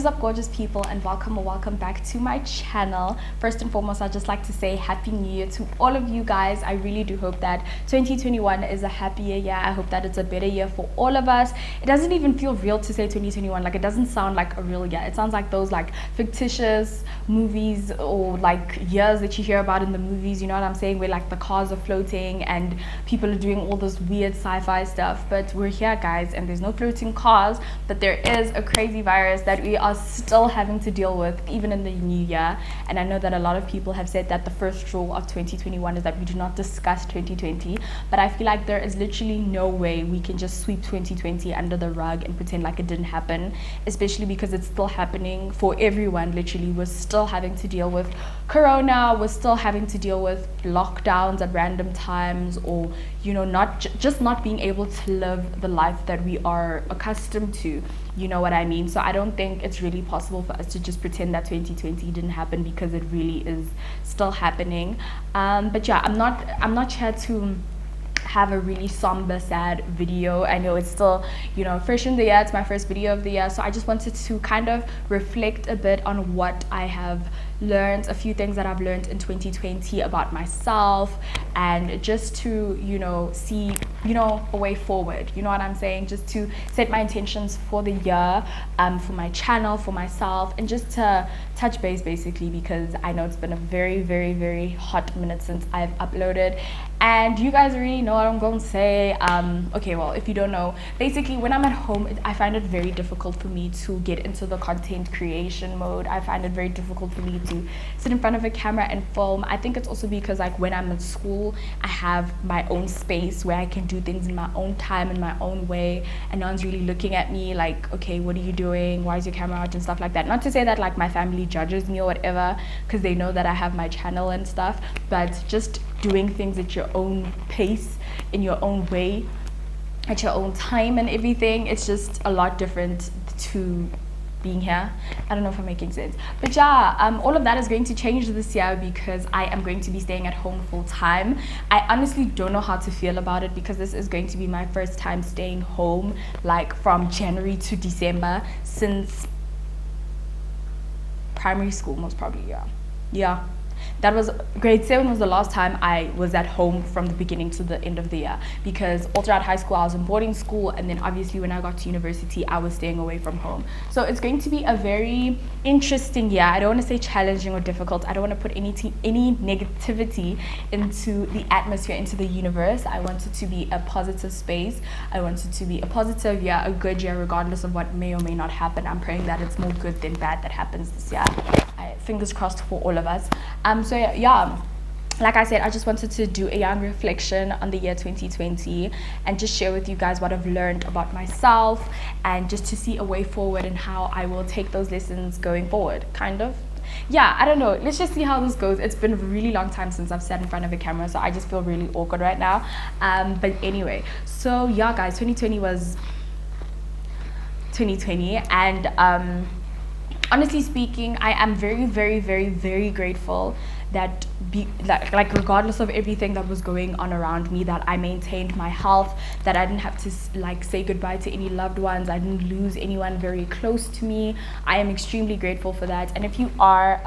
is up, gorgeous people, and welcome back to my channel. First and foremost, I'd just like to say Happy New Year to all of you guys. I really do hope that 2021 is a happier year. I hope that it's a better year for all of us. It doesn't even feel real to say 2021. Like, it doesn't sound like a real year. It sounds like those like fictitious movies or like years that you hear about in the movies, you know what I'm saying, where like the cars are floating and people are doing all this weird sci-fi stuff. But we're here, guys, and there's no floating cars, but there is a crazy virus that we are still having to deal with even in the new year. And I know that a lot of people have said that the first rule of 2021 is that we do not discuss 2020, but I feel like there is literally no way we can just sweep 2020 under the rug and pretend like it didn't happen, especially because it's still happening for everyone. Literally, we're still having to deal with corona, we're still having to deal with lockdowns at random times, or you know, just not being able to live the life that we are accustomed to, you know what I mean? So I don't think it's really possible for us to just pretend that 2020 didn't happen, because it really is still happening. But yeah, I'm not here to have a really somber, sad video. I know it's still, you know, fresh in the year. It's my first video of the year, so I just wanted to kind of reflect a bit on what I have learned, a few things that I've learned in 2020 about myself, and just to, you know, see, you know, a way forward, you know what I'm saying, just to set my intentions for the year, for my channel, for myself, and just to touch base basically, because I know it's been a very hot minute since I've uploaded, and you guys already know what I'm going to say. Okay, well, if you don't know, basically when I'm at home, I find it very difficult for me to get into the content creation mode. I find it very difficult for me to sit in front of a camera and film. I think it's also because like when I'm in school, I have my own space where I can do things in my own time, in my own way, and no one's really looking at me like, okay, what are you doing? Why is your camera out and stuff like that? Not to say that like my family judges me or whatever, because they know that I have my channel and stuff, but just doing things at your own pace, in your own way, at your own time and everything, it's just a lot different to being here. I don't know if I'm making sense, but yeah, all of that is going to change this year because I am going to be staying at home full time. I honestly don't know how to feel about it, because this is going to be my first time staying home, like from January to December since primary school, most probably. Yeah, that was grade 7 was the last time I was at home from the beginning to the end of the year, because all throughout high school I was in boarding school, and then obviously when I got to university I was staying away from home. So it's going to be a very interesting year. I don't want to say challenging or difficult. I don't want to put any negativity into the atmosphere, into the universe. I want it to be a positive space. I want it to be a positive year, a good year, regardless of what may or may not happen. I'm praying that it's more good than bad that happens this year. Fingers crossed for all of us. So yeah, like I said, I just wanted to do a young reflection on the year 2020 and just share with you guys what I've learned about myself, and just to see a way forward and how I will take those lessons going forward, kind of. Yeah, I don't know, let's just see how this goes. It's been a really long time since I've sat in front of a camera, so I just feel really awkward right now. But anyway, so yeah guys, 2020 was 2020, and honestly speaking, I am very grateful that like regardless of everything that was going on around me, that I maintained my health, that I didn't have to like say goodbye to any loved ones, I didn't lose anyone very close to me. I am extremely grateful for that. And if you are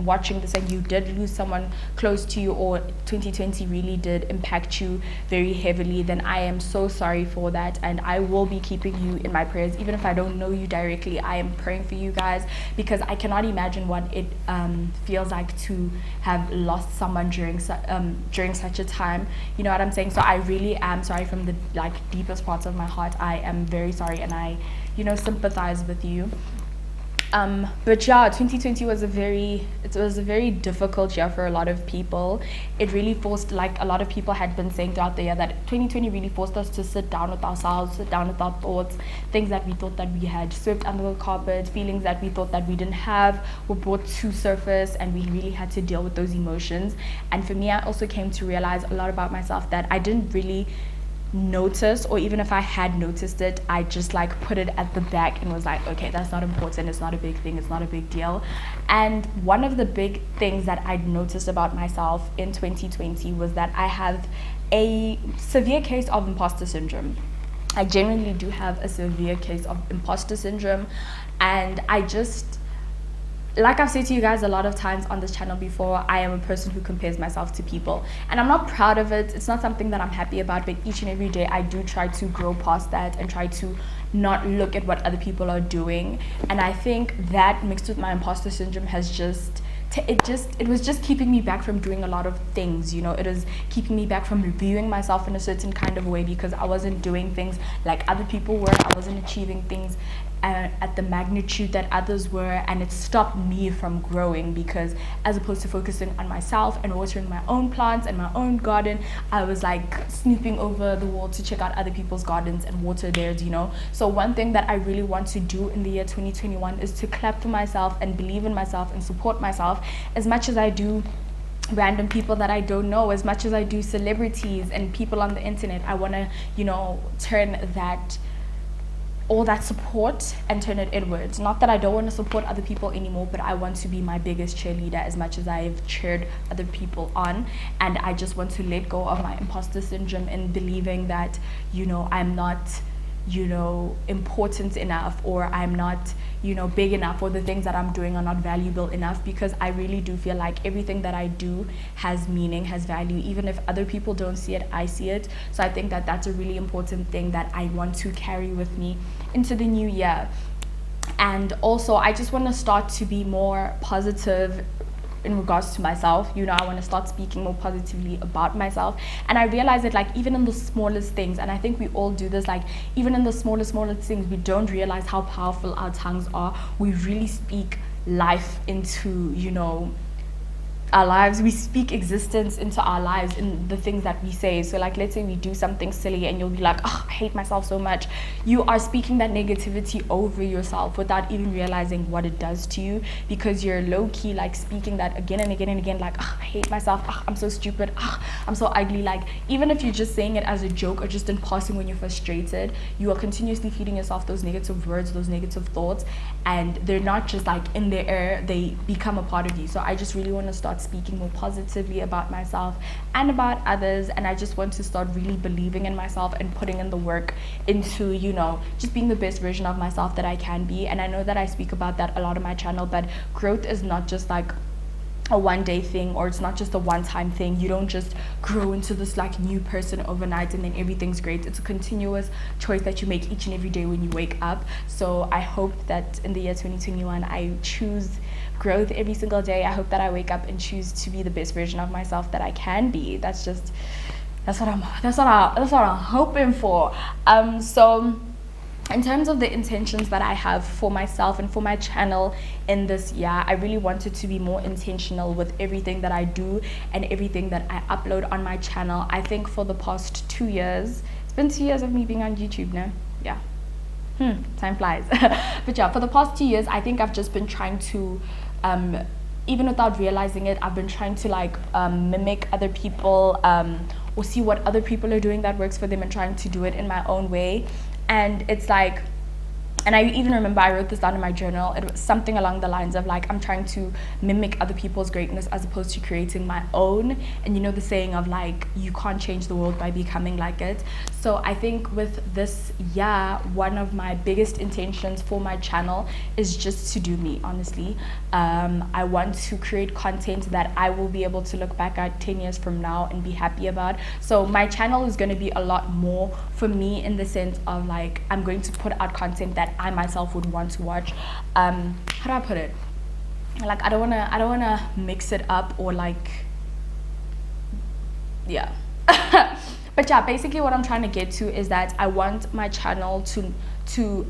watching this and you did lose someone close to you, or 2020 really did impact you very heavily, then I am so sorry for that, and I will be keeping you in my prayers. Even if I don't know you directly, I am praying for you guys, because I cannot imagine what it feels like to have lost someone during such a time, you know what I'm saying? So I really am sorry from the like deepest parts of my heart. I am very sorry, and I, you know, sympathize with you. But yeah, 2020 was a very difficult year for a lot of people. It really forced, like a lot of people had been saying throughout the year, that 2020 really forced us to sit down with ourselves, sit down with our thoughts. Things that we thought that we had swept under the carpet, feelings that we thought that we didn't have, were brought to surface, and we really had to deal with those emotions. And for me, I also came to realize a lot about myself that I didn't really notice, or even if I had noticed it, I just like put it at the back and was like, okay, that's not important, it's not a big thing, it's not a big deal. And one of the big things that I'd noticed about myself in 2020 was that I have a severe case of imposter syndrome. I genuinely do have a severe case of imposter syndrome. And I just, like I've said to you guys a lot of times on this channel before, I am a person who compares myself to people, and I'm not proud of it. It's not something that I'm happy about, but each and every day I do try to grow past that and try to not look at what other people are doing. And I think that mixed with my imposter syndrome has just it was just keeping me back from doing a lot of things. You know, it was keeping me back from viewing myself in a certain kind of way, because I wasn't doing things like other people were. I wasn't achieving things at the magnitude that others were, and it stopped me from growing, because as opposed to focusing on myself and watering my own plants and my own garden, I was like snooping over the wall to check out other people's gardens and water theirs, you know. So one thing that I really want to do in the year 2021 is to clap for myself and believe in myself and support myself as much as I do random people that I don't know, as much as I do celebrities and people on the internet. I want to, you know, turn all that support and turn it inwards. Not that I don't want to support other people anymore, but I want to be my biggest cheerleader as much as I've cheered other people on. And I just want to let go of my imposter syndrome and believing that, you know, I'm not, you know, important enough, or I'm not, you know, big enough, or the things that I'm doing are not valuable enough, because I really do feel like everything that I do has meaning, has value. Even if other people don't see it, I see it. So I think that that's a really important thing that I want to carry with me into the new year. And also I just want to start to be more positive in regards to myself. You know, I want to start speaking more positively about myself. And I realize that, like, even in the smallest things, and I think we all do this, like even in the smallest things, we don't realize how powerful our tongues are. We really speak life into, you know, our lives. We speak existence into our lives in the things that we say. So like, let's say we do something silly and you'll be like, oh, I hate myself so much. You are speaking that negativity over yourself without even realizing what it does to you, because you're low-key like speaking that again and again and again, like, oh, I hate myself, oh, I'm so stupid, oh, I'm so ugly. Like, even if you're just saying it as a joke or just in passing when you're frustrated, you are continuously feeding yourself those negative words, those negative thoughts, and they're not just like in the air, they become a part of you. So I just really want to start speaking more positively about myself and about others, and I just want to start really believing in myself and putting in the work into, you know, just being the best version of myself that I can be. And I know that I speak about that a lot on my channel, but growth is not just like a one-day thing, or it's not just a one-time thing. You don't just grow into this like new person overnight and then everything's great. It's a continuous choice that you make each and every day when you wake up. So I hope that in the year 2021 I choose growth every single day. I hope that I wake up and choose to be the best version of myself that I can be. That's what I'm hoping for. So in terms of the intentions that I have for myself and for my channel in this year, I really wanted to be more intentional with everything that I do and everything that I upload on my channel. I think for the past 2 years, it's been 2 years of me being on YouTube now. Yeah. Time flies. But yeah, for the past 2 years, I think I've just been trying to, even without realizing it, I've been trying to like mimic other people, or see what other people are doing that works for them and trying to do it in my own way. And it's like, and I even remember I wrote this down in my journal. It was something along the lines of like, I'm trying to mimic other people's greatness as opposed to creating my own. And you know the saying of like, you can't change the world by becoming like it. So I think with this year, one of my biggest intentions for my channel is just to do me, honestly. I want to create content that I will be able to look back at 10 years from now and be happy about. So my channel is going to be a lot more for me in the sense of like, I'm going to put out content that I myself would want to watch. How do I put it? Like, I don't wanna mix it up or like, yeah. But yeah, basically what I'm trying to get to is that I want my channel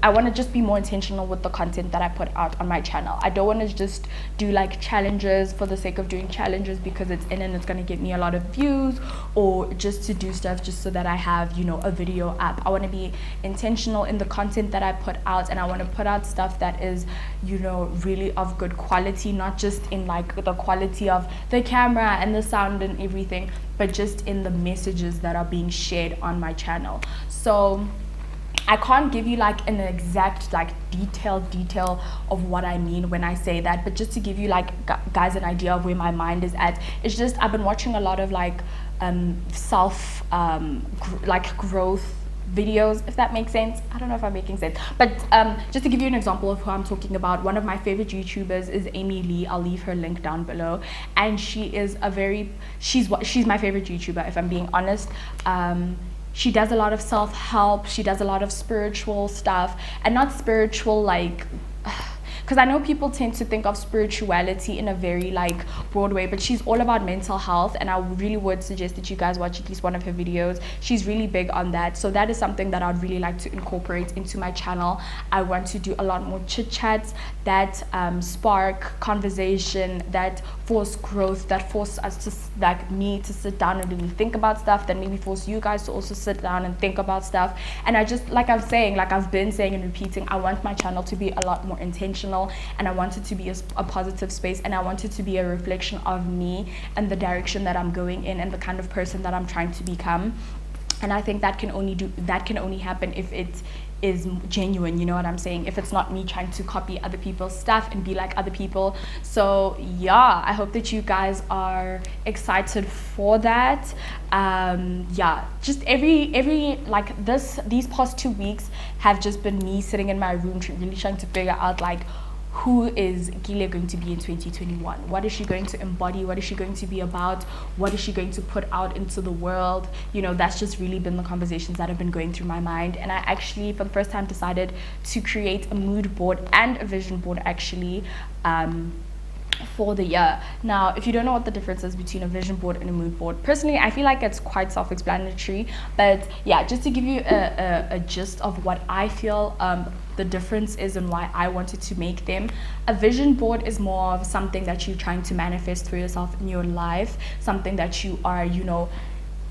I want to just be more intentional with the content that I put out on my channel. I don't want to just do like challenges for the sake of doing challenges because it's in and it's going to get me a lot of views, or just to do stuff just so that I have, you know, a video up. I want to be intentional in the content that I put out, and I want to put out stuff that is, you know, really of good quality, not just in like the quality of the camera and the sound and everything, but just in the messages that are being shared on my channel. So I can't give you like an exact like detail of what I mean when I say that, but just to give you like guys an idea of where my mind is at, it's just I've been watching a lot of like self like growth videos, if that makes sense. I don't know if I'm making sense, but just to give you an example of who I'm talking about, one of my favorite YouTubers is Amy Lee. I'll leave her link down below, and she's my favorite YouTuber, if I'm being honest. She does a lot of self-help, she does a lot of spiritual stuff, and not spiritual like because I know people tend to think of spirituality in a very like broad way, but she's all about mental health, and I really would suggest that you guys watch at least one of her videos. She's really big on that, so that is something that I'd really like to incorporate into my channel. I want to do a lot more chit chats that spark conversation, that force growth, that force us to, like me, to sit down and really think about stuff, that maybe force you guys to also sit down and think about stuff. And I just, like I've been saying and repeating, I want my channel to be a lot more intentional, and I want it to be a positive space, and I want it to be a reflection of me and the direction that I'm going in and the kind of person that I'm trying to become. And I think that can only happen if it is genuine, you know what I'm saying, if it's not me trying to copy other people's stuff and be like other people. So yeah, I hope that you guys are excited for that. Yeah, just every like these past 2 weeks have just been me sitting in my room really trying to figure out like, who is Chiilleee going to be in 2021? What is she going to embody? What is she going to be about? What is she going to put out into the world? You know, that's just really been the conversations that have been going through my mind. And I actually, for the first time, decided to create a mood board and a vision board, actually, for the year. Now, if you don't know what the difference is between a vision board and a mood board, personally, I feel like it's quite self-explanatory. But yeah, just to give you a gist of what I feel the difference is and why I wanted to make them. A vision board is more of something that you're trying to manifest for yourself in your life, something that you are, you know,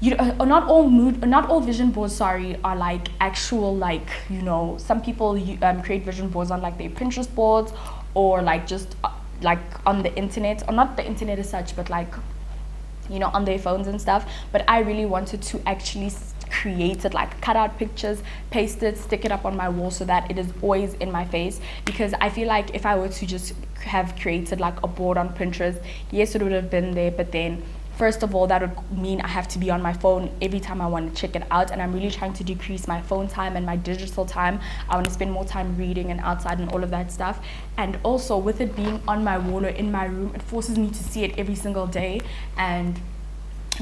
not all vision boards, are like actual, like, you know, some people create vision boards on like their Pinterest boards, or like just like on the internet, or not the internet as such, but like, you know, on their phones and stuff. But I really wanted to actually create it, like cut out pictures, paste it, stick it up on my wall so that it is always in my face. Because I feel like if I were to just have created like a board on Pinterest, yes, it would have been there, but then first of all, that would mean I have to be on my phone every time I want to check it out, and I'm really trying to decrease my phone time and my digital time. I want to spend more time reading and outside and all of that stuff. And also, with it being on my wall or in my room, it forces me to see it every single day and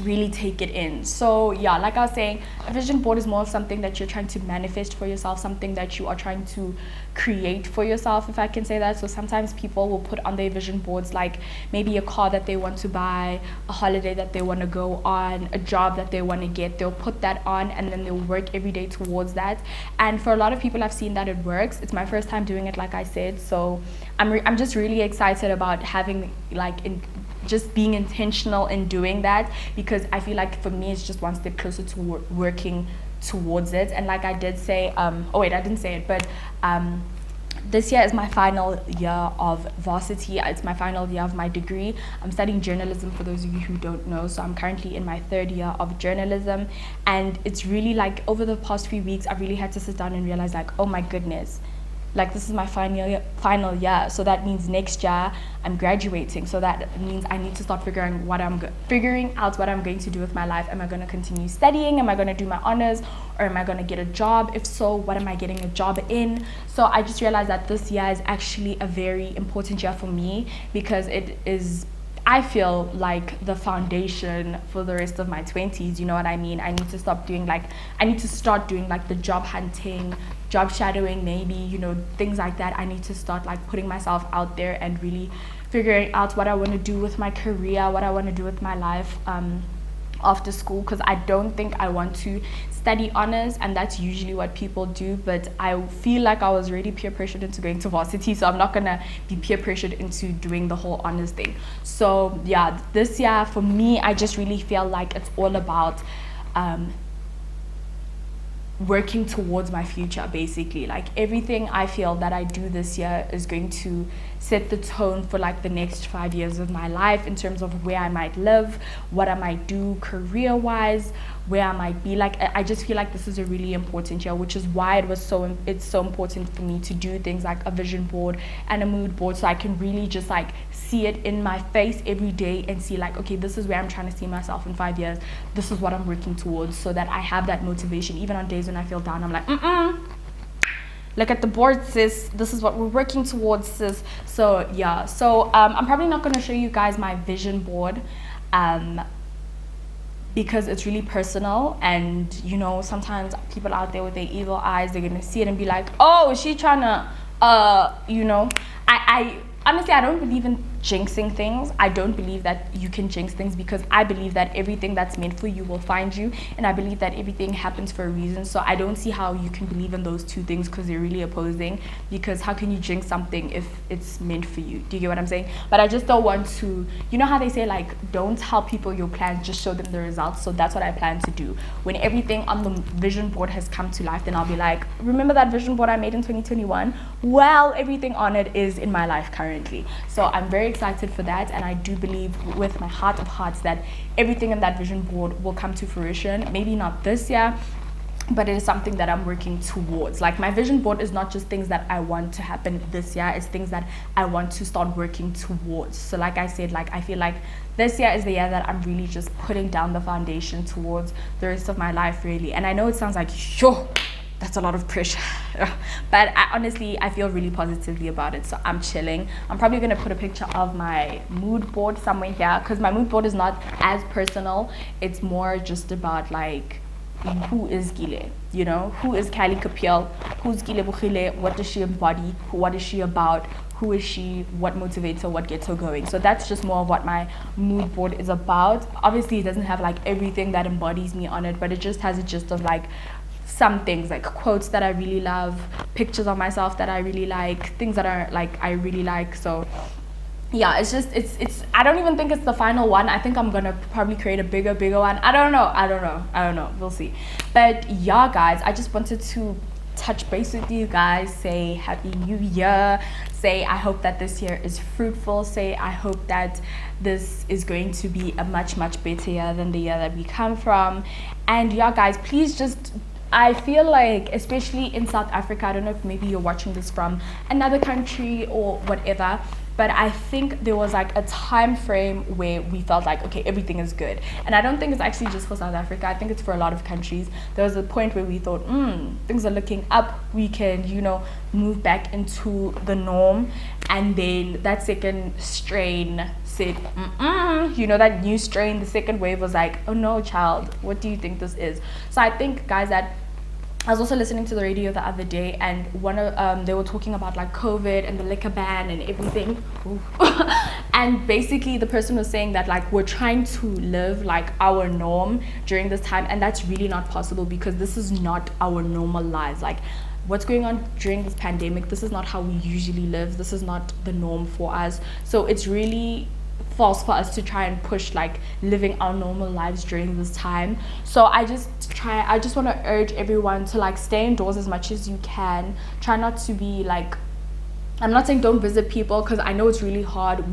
really take it in. So yeah, like I was saying, a vision board is more of something that you're trying to manifest for yourself, something that you are trying to create for yourself, if I can say that. So sometimes people will put on their vision boards like maybe a car that they want to buy, a holiday that they want to go on, a job that they want to get. They'll put that on and then they'll work every day towards that. And for a lot of people, I've seen that it works. It's my first time doing it, like I said, so I'm just really excited about having just being intentional in doing that, because I feel like for me it's just one step closer to working towards it. And like I did say, oh wait, I didn't say it, but this year is my final year of varsity. It's my final year of my degree. I'm studying journalism, for those of you who don't know. So I'm currently in my 3rd year of journalism, and it's really like over the past few weeks I've really had to sit down and realize like, oh my goodness, like this is my final year. So that means next year I'm graduating. So that means I need to start figuring out what I'm going to do with my life. Am I going to continue studying? Am I going to do my honors? Or am I going to get a job? If so, what am I getting a job in? So I just realized that this year is actually a very important year for me, because it is, I feel like, the foundation for the rest of my 20s, you know what I mean? I need to start doing like the job hunting, job shadowing, maybe, you know, things like that. I need to start like putting myself out there and really figuring out what I want to do with my career, what I want to do with my life after school, because I don't think I want to study honors, and that's usually what people do. But I feel like I was already peer pressured into going to varsity, so I'm not gonna be peer pressured into doing the whole honors thing. So yeah, this year for me, I just really feel like it's all about working towards my future, basically. Like everything I feel that I do this year is going to set the tone for like the next 5 years of my life in terms of where I might live, what I might do career wise, where I might be. Like I just feel like this is a really important year, which is why it's so important for me to do things like a vision board and a mood board, so I can really just like see it in my face every day and see like, okay, this is where I'm trying to see myself in 5 years, this is what I'm working towards, so that I have that motivation even on days when I feel down. I'm like, look at the board, sis, this is what we're working towards, sis. So yeah, so I'm probably not going to show you guys my vision board because it's really personal, and you know, sometimes people out there with their evil eyes, they're gonna see it and be like, oh, is she trying to you know, I honestly, I don't believe in jinxing things. I don't believe that you can jinx things, because I believe that everything that's meant for you will find you, and I believe that everything happens for a reason. So I don't see how you can believe in those two things, because they're really opposing. Because how can you jinx something if it's meant for you? Do you get what I'm saying? But I just don't want to, you know how they say like, don't tell people your plans, just show them the results. So that's what I plan to do. When everything on the vision board has come to life, then I'll be like, remember that vision board I made in 2021? Well, everything on it is in my life currently. So I'm very excited for that, and I do believe with my heart of hearts that everything in that vision board will come to fruition. Maybe not this year, but it is something that I'm working towards. Like my vision board is not just things that I want to happen this year, it's things that I want to start working towards. So like I said, like I feel like this year is the year that I'm really just putting down the foundation towards the rest of my life, really. And I know it sounds like, sure, that's a lot of pressure, but I feel really positively about it, so I'm chilling. I'm probably going to put a picture of my mood board somewhere here, because my mood board is not as personal. It's more just about like, who is Gile, you know, who is Kali Kapiel, who's Gile Bukhile, what does she embody, what is she about, who is she, what motivates her, what gets her going. So that's just more of what my mood board is about. Obviously it doesn't have like everything that embodies me on it, but it just has a gist of like some things, like quotes that I really love, pictures of myself that I really like, things that are like I really like. So yeah, it's just it's I don't even think it's the final one. I think I'm gonna probably create a bigger one. I don't know, we'll see. But yeah guys, I just wanted to touch base with you guys, say happy new year, say I hope that this year is fruitful, say I hope that this is going to be a much better year than the year that we come from. And yeah guys, please just, I feel like, especially in South Africa, I don't know if maybe you're watching this from another country or whatever, but I think there was like a time frame where we felt like, okay, everything is good. And I don't think it's actually just for South Africa. I think it's for a lot of countries. There was a point where we thought, things are looking up, we can, you know, move back into the norm. And then that second strain said, you know, that new strain, the second wave was like, oh no, child, what do you think this is? So I think, guys, that I was also listening to the radio the other day, and they were talking about like COVID and the liquor ban and everything. And basically the person was saying that like we're trying to live like our norm during this time, and that's really not possible, because this is not our normal lives. Like what's going on during this pandemic, this is not how we usually live, this is not the norm for us. So it's really false for us to try and push like living our normal lives during this time. So I just want to urge everyone to like stay indoors as much as you can. Try not to be like, I'm not saying don't visit people, because I know it's really hard.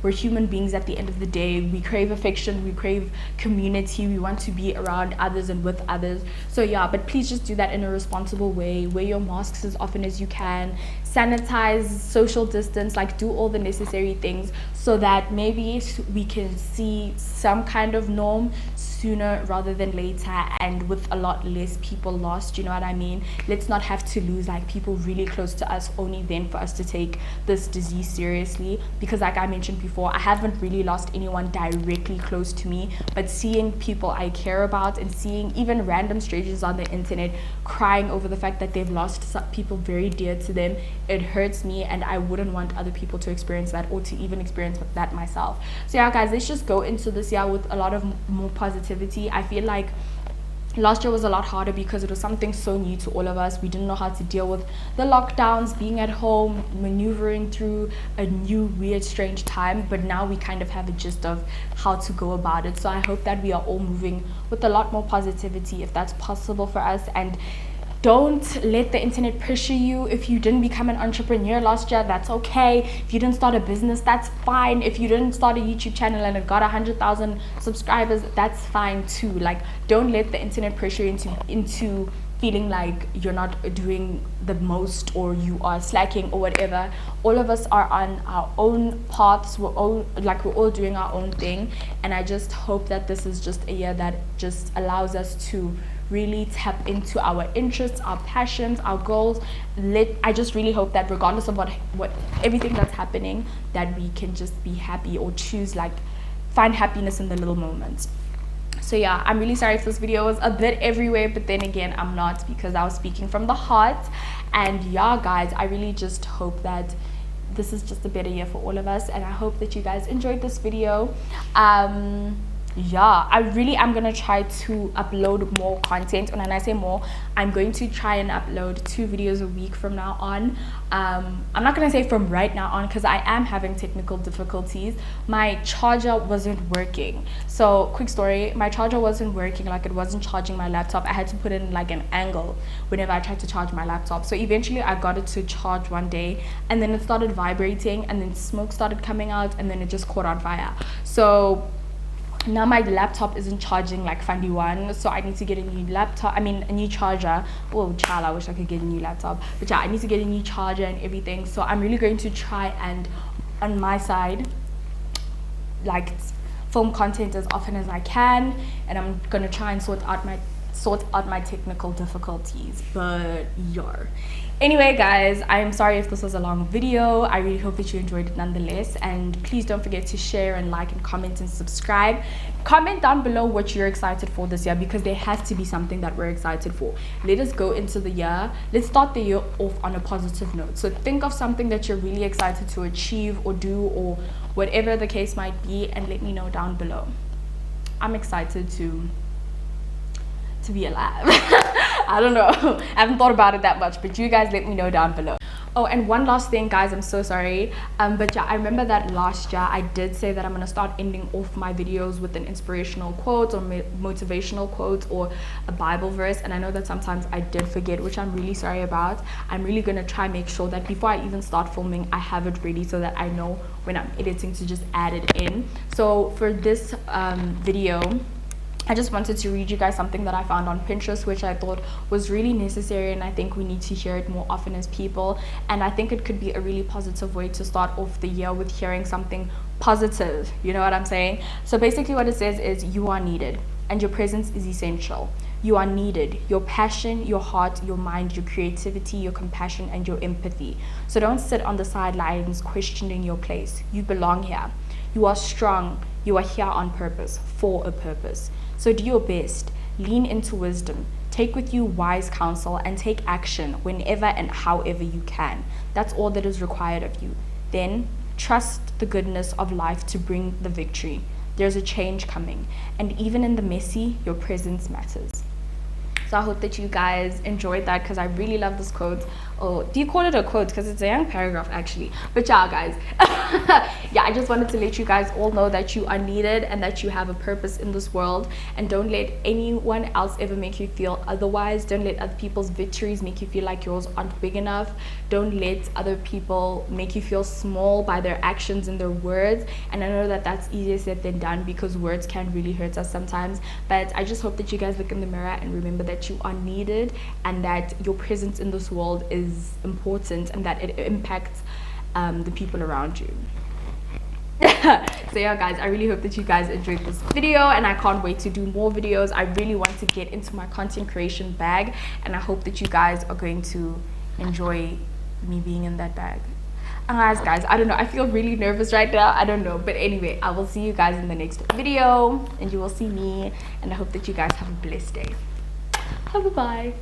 We're human beings at the end of the day. We crave affection, we crave community, we want to be around others and with others. So yeah, but please just do that in a responsible way. Wear your masks as often as you can, sanitize, social distance, like do all the necessary things, so that maybe we can see some kind of norm sooner rather than later, and with a lot less people lost, you know what I mean? Let's not have to lose like people really close to us only then for us to take this disease seriously. Because like I mentioned before, I haven't really lost anyone directly close to me, but seeing people I care about and seeing even random strangers on the internet crying over the fact that they've lost people very dear to them, it hurts me, and I wouldn't want other people to experience that, or to even experience that myself. So yeah guys, let's just go into this year with a lot of more positivity. I feel like last year was a lot harder because it was something so new to all of us. We didn't know how to deal with the lockdowns, being at home, maneuvering through a new, weird, strange time. But now we kind of have a gist of how to go about it. So I hope that we are all moving with a lot more positivity, if that's possible for us. And Don't let the internet pressure you. If you didn't become an entrepreneur last year, that's okay. If you didn't start a business, that's fine. If you didn't start a YouTube channel and it got 100,000 subscribers, that's fine too. Like, don't let the internet pressure you into feeling like you're not doing the most or you are slacking or whatever. All of us are on our own paths. We're all doing our own thing, and I just hope that this is just a year that just allows us to really tap into our interests, our passions, our goals. I just really hope that regardless of what everything that's happening, that we can just be happy or choose, like, find happiness in the little moments. So yeah, I'm really sorry if this video was a bit everywhere, but then again, I'm not, because I was speaking from the heart. And yeah, guys, I really just hope that this is just a better year for all of us, and I hope that you guys enjoyed this video. Yeah, I really am gonna try to upload more content, and when I say more, I'm going to try and upload 2 videos a week from now on. I'm not gonna say from right now on, because I am having technical difficulties. My charger wasn't working. So quick story, my charger wasn't working, like it wasn't charging my laptop. I had to put in like an angle whenever I tried to charge my laptop. So eventually I got it to charge one day, and then it started vibrating, and then smoke started coming out, and then it just caught on fire. So now my laptop isn't charging like Fundy One, so I need to get a new charger. Oh child, I wish I could get a new laptop, but yeah, I need to get a new charger and everything. So I'm really going to try and, on my side, like, film content as often as I can, and I'm gonna try and sort out my technical difficulties. But yeah, anyway guys, I'm sorry if this was a long video. I really hope that you enjoyed it nonetheless, and please don't forget to share and like and comment and subscribe. Comment down below what you're excited for this year, because there has to be something that we're excited for. Let us go into the year, let's start the year off on a positive note. So think of something that you're really excited to achieve or do, or whatever the case might be, and let me know down below. I'm excited to be alive. I don't know, I haven't thought about it that much, but you guys let me know down below. Oh, and one last thing guys, I'm so sorry, but yeah, I remember that last year I did say that I'm gonna start ending off my videos with an inspirational quote or motivational quote or a Bible verse, and I know that sometimes I did forget, which I'm really sorry about. I'm really gonna try make sure that before I even start filming, I have it ready so that I know when I'm editing to just add it in. So for this video, I just wanted to read you guys something that I found on Pinterest, which I thought was really necessary, and I think we need to hear it more often as people. And I think it could be a really positive way to start off the year, with hearing something positive, you know what I'm saying? So basically what it says is, you are needed and your presence is essential. You are needed, your passion, your heart, your mind, your creativity, your compassion, and your empathy. So don't sit on the sidelines questioning your place. You belong here. You are strong. You are here on purpose, for a purpose. So do your best, lean into wisdom, take with you wise counsel, and take action whenever and however you can. That's all that is required of you. Then trust the goodness of life to bring the victory. There's a change coming, and even in the messy, your presence matters. So I hope that you guys enjoyed that, because I really love this quote. Oh, do you call it a quote? Because it's a young paragraph actually. But yeah guys, yeah, I just wanted to let you guys all know that you are needed and that you have a purpose in this world, and don't let anyone else ever make you feel otherwise. Don't let other people's victories make you feel like yours aren't big enough. Don't let other people make you feel small by their actions and their words. And I know that that's easier said than done, because words can really hurt us sometimes, but I just hope that you guys look in the mirror and remember that you are needed, and that your presence in this world is important, and that it impacts the people around you. So yeah guys, I really hope that you guys enjoyed this video, and I can't wait to do more videos. I really want to get into my content creation bag, and I hope that you guys are going to enjoy me being in that bag. Guys, I don't know, I feel really nervous right now, I don't know, but anyway, I will see you guys in the next video, and you will see me, and I hope that you guys have a blessed day. Bye bye.